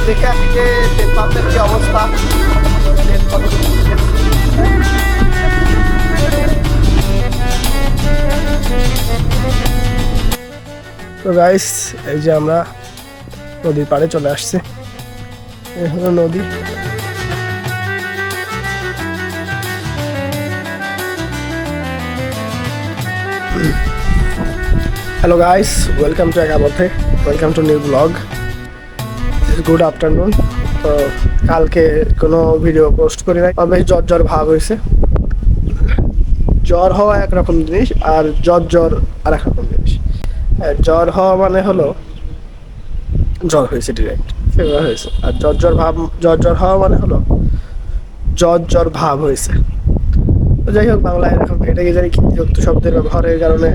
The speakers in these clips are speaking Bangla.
দেখে আসি যে তেল পাম্পের কি অবস্থা। তো গাইস, এই যে আমরা নদীর পাড়ে চলে আসছি। এই হলো নদী। হ্যালো গাইস, ওয়েলকাম টু একাবথে, welcome to new blog. Good afternoon. তো কালকে কোনো ভিডিও পোস্ট করি নাই, বেশ জ্বর ভাব হয়েছে। জ্বর হওয়া একরকম জিনিস আর জ্বর আর এক রকম জিনিস। জ্বর হওয়া মানে হলো জ্বর হয়েছে, ডিরেক্ট ফিভার হয়েছে। আর জ্বর হওয়া মানে হলো জ্বর ভাব হয়েছে। তো যাই হোক, বাংলায় এরকম এটা কি জানি যুক্ত শব্দের ব্যবহারের কারণে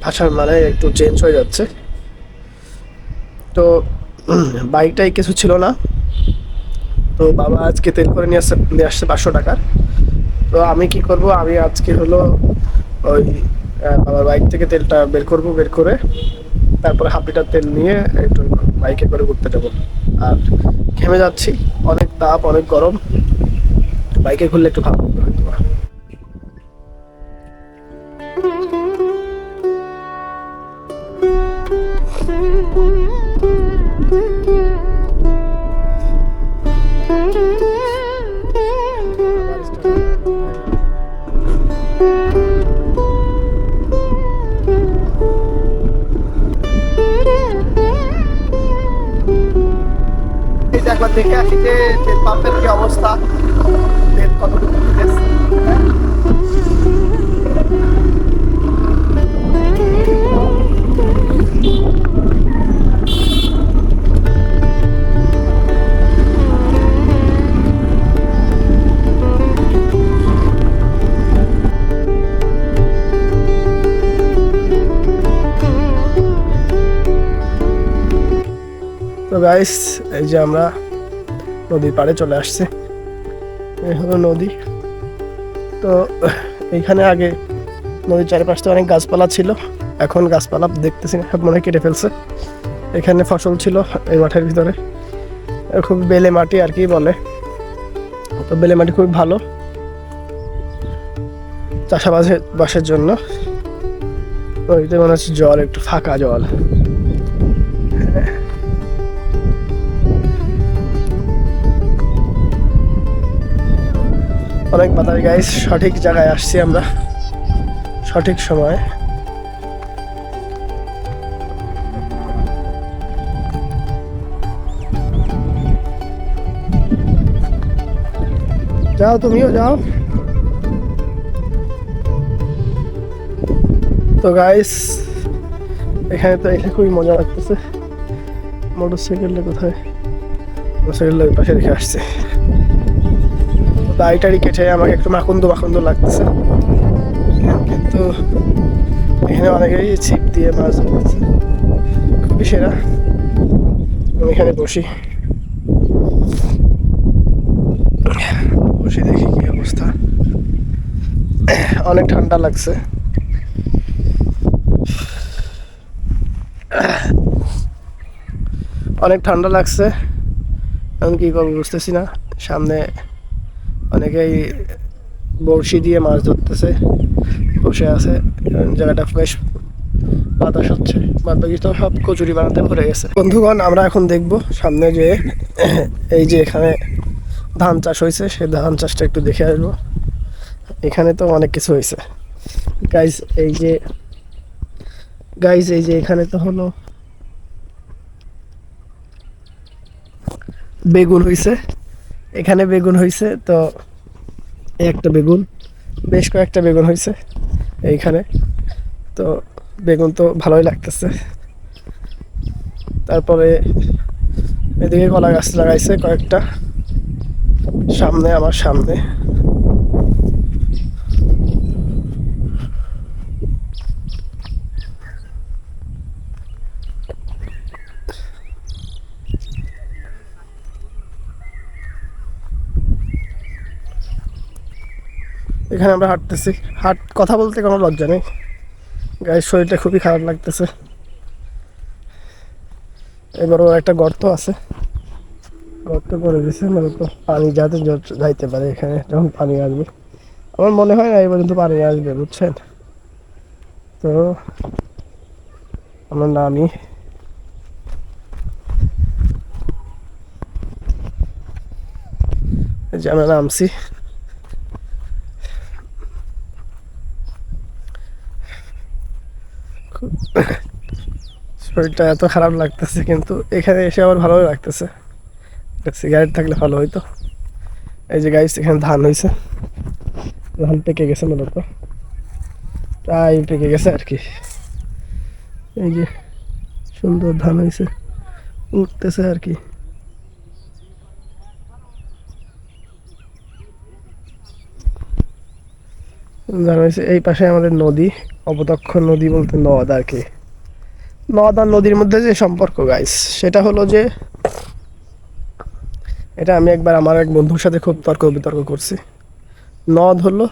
ভাষার মানে একটু চেঞ্জ হয়ে যাচ্ছে। তো বাইকটাই কিছু ছিল না, তো বাবা আজকে তেল করে নিয়ে আসছে 500 টাকার। তো আমি কি করব, আমি আজকে হলো ওই বাবার বাইক থেকে তেলটা বের করে তারপরে হাফ লিটার তেল নিয়ে একটু বাইকে করে ঘুরতে যাবো। আর ঘেমে যাচ্ছি, অনেক তাপ, অনেক গরম। বাইকে ঘুরলে একটু ভালো লাগবে হয়তো। একবার দেখে আসি যে তেল পাম্পের কি অবস্থা, তেল কতটুকু দিতেছে। তো গাইস, এই যে আমরা নদীর পাড়ে চলে আসছি। এই হলো নদী। তো এইখানে আগে নদীর চারিপাশে অনেক গাছপালা ছিল, এখন গাছপালা দেখতেছি না, সব মনে কেটে ফেলছে। এখানে ফসল ছিল এই মাঠের ভিতরে, খুব বেলে মাটি আর কি বলে। তো বেলে মাটি খুব ভালো চাষাবাসের জন্য। নদীতে মনে হচ্ছে জল একটু ফাঁকা জল। অনেক বাতাস গাইস, সঠিক জায়গায় আসছি আমরা, সঠিক সময়। যাও, তুমিও যাও। তো গাইস, এখানে তো এটা খুবই মজা লাগতেছে। মোটরসাইকেলটা কোথায়? মোটরসাইকেলটা ওই পাশে রেখে আসছে। দাড়ি কেটে আমাকে একটু মাখন্দ লাগতেছে, কিন্তু এখানে অনেকেই ছিপ দিয়ে মাছ ধরতেছে, খুবই সেরা। আমি এখানে বসে দেখি কি অবস্থা। অনেক ঠান্ডা লাগছে। আমি কি করবো বুঝতেছি না। সামনে অনেকেই বড়শি দিয়ে মাছ ধরতেছে, বসে আছে। জায়গাটা ফ্রেশ, বাতাস হচ্ছে। বাদ বাকি তো সব কচুরি বানাতে ভরে গেছে। বন্ধুগণ, আমরা এখন দেখবো সামনে যে এই যে এখানে ধান চাষ হয়েছে, সেই ধান চাষটা একটু দেখে আসবো। এখানে তো অনেক কিছু হয়েছে গাইজ। এই যে এখানে তো হলো বেগুন হয়েছে। এখানে বেগুন হয়েছে, তো একটা বেগুন, বেশ কয়েকটা বেগুন হয়েছে এইখানে। তো বেগুন তো ভালোই লাগতেছে। তারপরে এদিকে কলা গাছ লাগাইছে কয়েকটা, আমার সামনে। এখানে আমরা হাঁটতেছি, কথা বলতে কোনো লজ্জা নেই গায়ের, শরীরটা খুবই খারাপ লাগতেছে। এবারও একটা গর্ত আছে, গর্ত করে দিছে মূলত পানি যাতে যাইতে পারে এখানে যখন পানি আসবে। আমার মনে হয় না এই পর্যন্ত পানি আসবে, বুঝছেন? তো আমরা নামি, এই যে আমরা নামছি। শরীরটা এত খারাপ লাগতেছে, কিন্তু এখানে এসে আবার ভালো লাগতেছে। সিগারেট থাকলে ভালো হইতো। এই যে গাইস, এখানে ধান হয়েছে, ধান পেকে গেছে মূলত, প্রায় পেকে গেছে আর কি। এই যে সুন্দর ধান হয়েছে, উঠতেছে আর কি। ধান হয়েছে। এই পাশে আমাদের নদী, অবতক্ষ নদী বলতে নদ আর কি। নদ আর নদীর মধ্যে যে সম্পর্ক গাইস, সেটা হলো যে, এটা আমি একবার আমার এক বন্ধুর সাথে খুব তর্ক বিতর্ক করছি। নদ হলো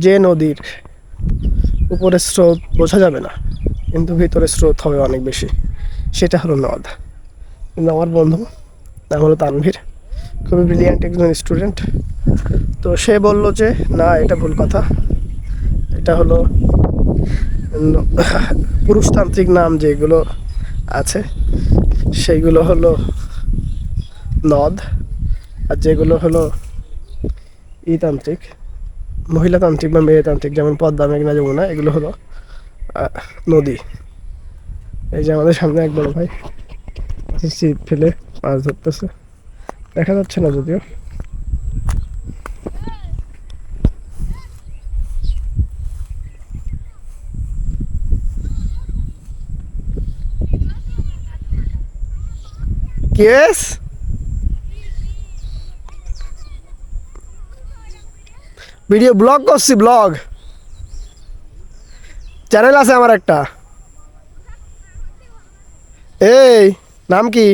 যে নদীর উপরে স্রোত বোঝা যাবে না, কিন্তু ভিতরে স্রোত হবে অনেক বেশি, সেটা হলো নদ। কিন্তু আমার বন্ধু, নাম হলো তানভীর, খুবই ব্রিলিয়ান্ট একজন স্টুডেন্ট। তো সে বলল যে না, এটা ভুল কথা, এটা হলো পুরুষতান্ত্রিক নাম যেগুলো আছে সেইগুলো হলো নদ, আর যেগুলো হলো ইতান্ত্রিক, মহিলাতান্ত্রিক বা মেয়েতান্ত্রিক, যেমন পদ্মা, মেঘনা, যমুনা, এগুলো হলো নদী। এই যে আমাদের সামনে এক বড় ভাই ছিপ ফেলে মাছ ধরতেছে, দেখা যাচ্ছে না যদিও। কেস ভিডিও ব্লগ করছি, ব্লগ চ্যানেল আছে আমার একটা। এই নাম কি?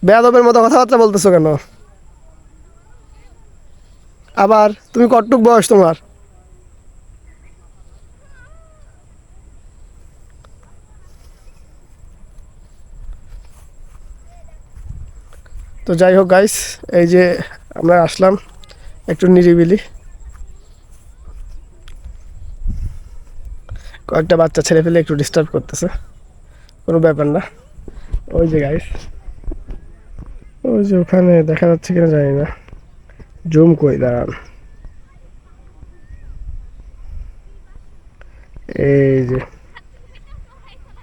বেয়াদবের মতো কথাবার্তা বলতেছো কেন? আবার তুমি কতটুক বয়স তোমার? তো যাই হোক গাইস, এই যে আমরা আসলাম একটু নিরিবিলি, কয়েকটা বাচ্চা ছেড়ে ফেলে একটু ডিস্টার্ব করতেছে, কোনো ব্যাপার না। ওই যে গাইস, ওই যে ওখানে দেখা যাচ্ছে কিনা জানি না, জুম কই, দাঁড়ান। এই যে,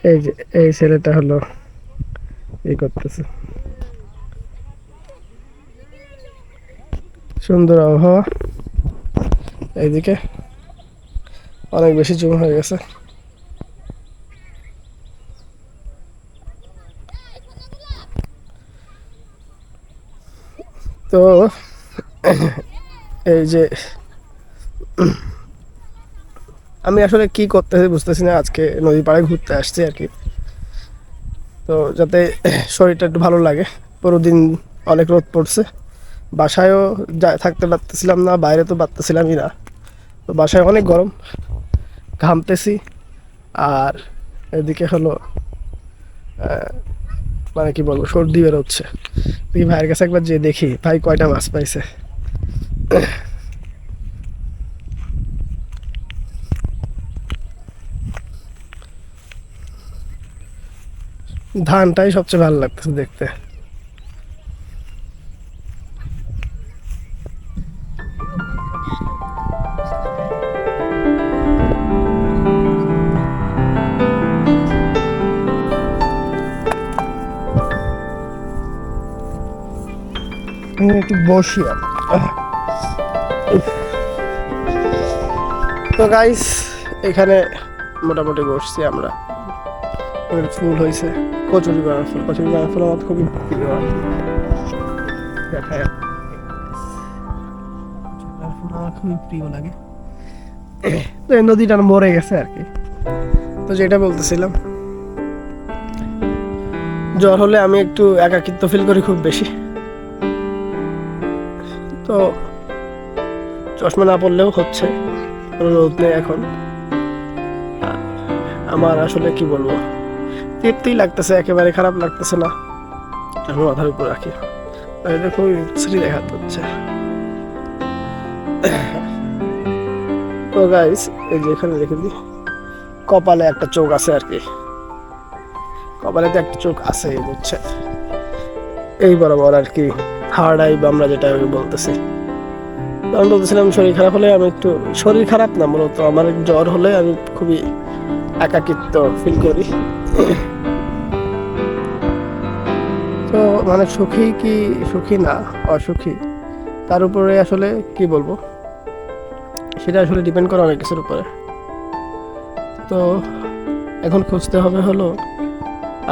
এই যে এই ছেলেটা হলো এই করতেছে। সুন্দর আবহাওয়া, এইদিকে অনেক বেশি জুম হয়ে গেছে। তো এই যে আমি আসলে কি করতেছি বুঝতেছি না, আজকে নদী পাড়ে ঘুরতে আসছি আর কি। তো যাতে শরীরটা একটু ভালো লাগে, পুরো দিন অনেক রোদ পড়ছে, বাসায়ও থাকতে পারতেছিলাম না, বাইরে তো পারতেছিলামই না। তো বাসায় অনেক গরম, ঘামতেছি, আর এদিকে হলো মানে কি বলবো, সর্দি বেরোচ্ছে। দেখি ভাইয়ের কাছে একবার যে দেখি ভাই কয়টা মাছ পাইছে। ধানটাই সবচেয়ে ভালো লাগতেছে দেখতে। একটু বসি আর। তো গাইস, এখানে মোটামুটি বসছি আমরা, ফুল হয়েছে, কচুরি বানার ফুল, কচুরি বানার ফুল আমার খুবই প্রিয় আর কি। দেখায় ফুল আমার খুবই প্রিয় লাগে। তো এই নদীটা মরে গেছে আর কি। তো যেটা বলতেছিলাম, জ্বর হলে আমি একটু একাকিত্ব ফিল করি খুব বেশি। তো চশমা না পড়লেও হচ্ছে, রোদ নেই এখন। আমার আসলে কি বলবো, তৃপ্তি লাগতেছে, একেবারে খারাপ লাগতেছে না। আমি মাথার উপর রাখি, এটা খুবই বিশ্রী দেখা হচ্ছে। তো গাইস, এই যে এখানে রেখে দিই, কপালে একটা চোখ আছে আর কি, কপালে তো একটা চোখ আছে বুঝছে, এই বরাবর আর কি, থার্ড আই আমরা যেটা বলতেছি। আমি বলতেছিলাম শরীর খারাপ হলে আমি একটু, শরীর খারাপ না মূলত আমার জ্বর হলে আমি খুবই একাকিত্ব ফিল করি। তো মানে সুখী কি সুখী না অসুখী, তার উপরে আসলে কি বলবো, সেটা আসলে ডিপেন্ড করে অনেক কিছুর উপরে। তো এখন খুঁজতে হবে হলো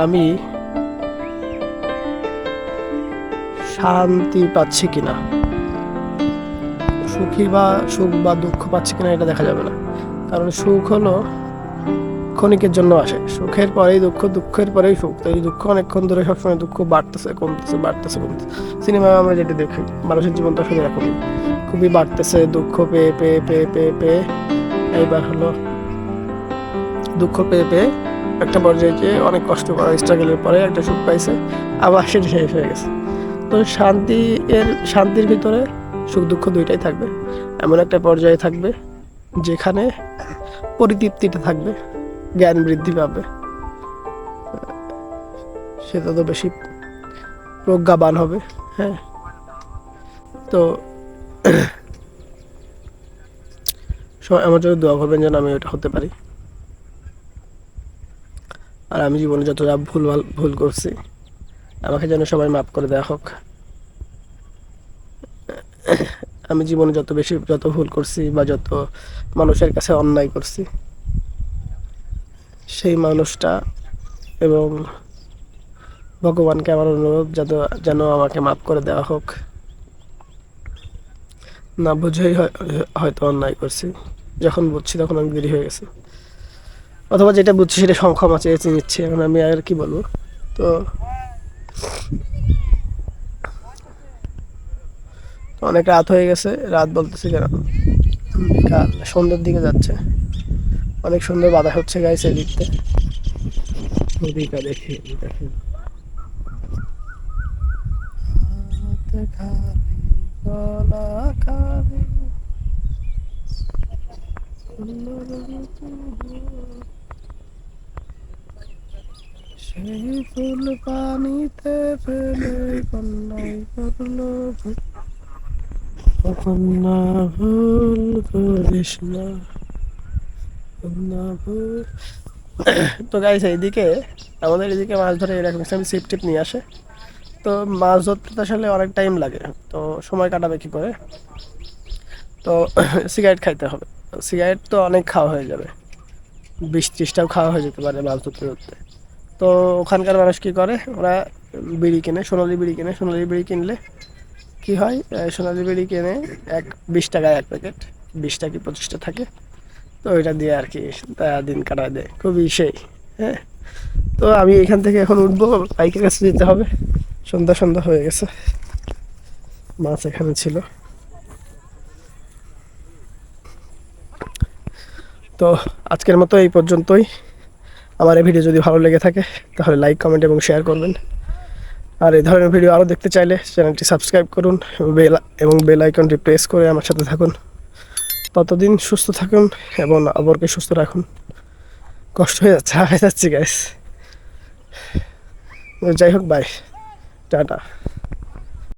আমি শান্তি পাচ্ছি কিনা, সুখী বা সুখ বা দুঃখ পাচ্ছি কিনা এটা দেখা যাবে না। কারণ সুখ হলো ক্ষণিকের জন্য আসে, সুখের পরেই দুঃখ, দুঃখের পরেই সুখ। তো এই দুঃখ অনেকক্ষণ ধরে সবসময় দুঃখ বাড়তেছে কমতেছে বাড়তেছে কমতেছে। সিনেমায় আমরা যেটা দেখি মানুষের জীবনটা শুধু এরকমই, খুবই বাড়তেছে দুঃখ পেয়ে পেয়ে পেয়ে পেয়ে পেয়ে, এইবার হলো দুঃখ পেয়ে পেয়ে একটা পর্যায়ে যে অনেক কষ্ট করা স্ট্রাগলের পরে একটা সুখ পাইছে, আবার সেটা শেষ হয়ে গেছে। তো শান্তির ভিতরে সুখ দুঃখ দুইটাই থাকবে। এমন একটা পর্যায়ে থাকবে যেখানে পরিতৃপ্তিটা থাকবে, জ্ঞান বৃদ্ধি পাবে, সেটা তো বেশি প্রজ্ঞাবান হবে। হ্যাঁ, তো সবাই আমার জন্য দোয়া করবেন যেন আমি ওটা হতে পারি। আর আমি জীবনে যতটা ভুল করছি আমাকে যেন সবাই মাফ করে দেওয়া হোক। আমি জীবনে যত ভুল করছি বা যত মানুষের কাছে অন্যায় করছি, সেই মানুষটা এবং ভগবানকে আমার অনুরোধ যেন আমাকে মাফ করে দেওয়া হোক। না বুঝেই হয়তো অন্যায় করছি, যখন বুঝছি তখন অনেক দেরি হয়ে গেছে, অথবা যেটা বুঝছি সেটা ক্ষমা চেয়ে নিচ্ছি। এখন আমি আর কি বলবো। তো অনেক রাত হয়ে গেছে, রাত বলতেছি কেন, বিকাল সন্ধ্যের দিকে যাচ্ছে, অনেক সুন্দর বাতাস হচ্ছে গাইস এদিকতে, নদীটা দেখি দেখেন। সেই ফুল পানিতে ফেলে কন্যাই করলো কন্যা, ভুল করিস না কন্যা ভুল। তো গাইস এইদিকে আমাদের এদিকে মাছ ধরে এরকম ছিপ টিপ নিয়ে আসে। তো মাছ ধরতে তো আসলে অনেক টাইম লাগে, তো সময় কাটাবে কী করে। তো সিগারেট খাইতে হবে, সিগারেট তো অনেক খাওয়া হয়ে যাবে, 20-30টাও খাওয়া হয়ে যেতে পারে মাছ ধরতে ধরতে। তো ওখানকার মানুষ কী করে, ওরা বিড়ি কিনে, সোনালি বিড়ি কিনে। সোনালি বিড়ি কিনলে কী হয়, সোনালি বিড়ি কিনে 20 টাকায় এক প্যাকেট, 20টা কি 25টা থাকে। তো ওইটা দিয়ে আর কি তারা দিন কাটায় দেয়, খুবই সেই। হ্যাঁ, তো আমি এখান থেকে এখন উঠবো, বাইকের কাছে যেতে হবে, সন্ধ্যা হয়ে গেছে। মাছ এখানে ছিল। তো আজকের মতো এই পর্যন্তই। আমার এই ভিডিও যদি ভালো লেগে থাকে তাহলে লাইক, কমেন্ট এবং শেয়ার করবেন। আর এই ধরনের ভিডিও আরও দেখতে চাইলে চ্যানেলটি সাবস্ক্রাইব করুন এবং বেল আইকনটি প্রেস করে আমার সাথে থাকুন। ততদিন সুস্থ থাকুন এবং অপরকে সুস্থ রাখুন। কষ্ট হয়ে যাচ্ছে গাইস। যাই হোক, বাই, টাটা।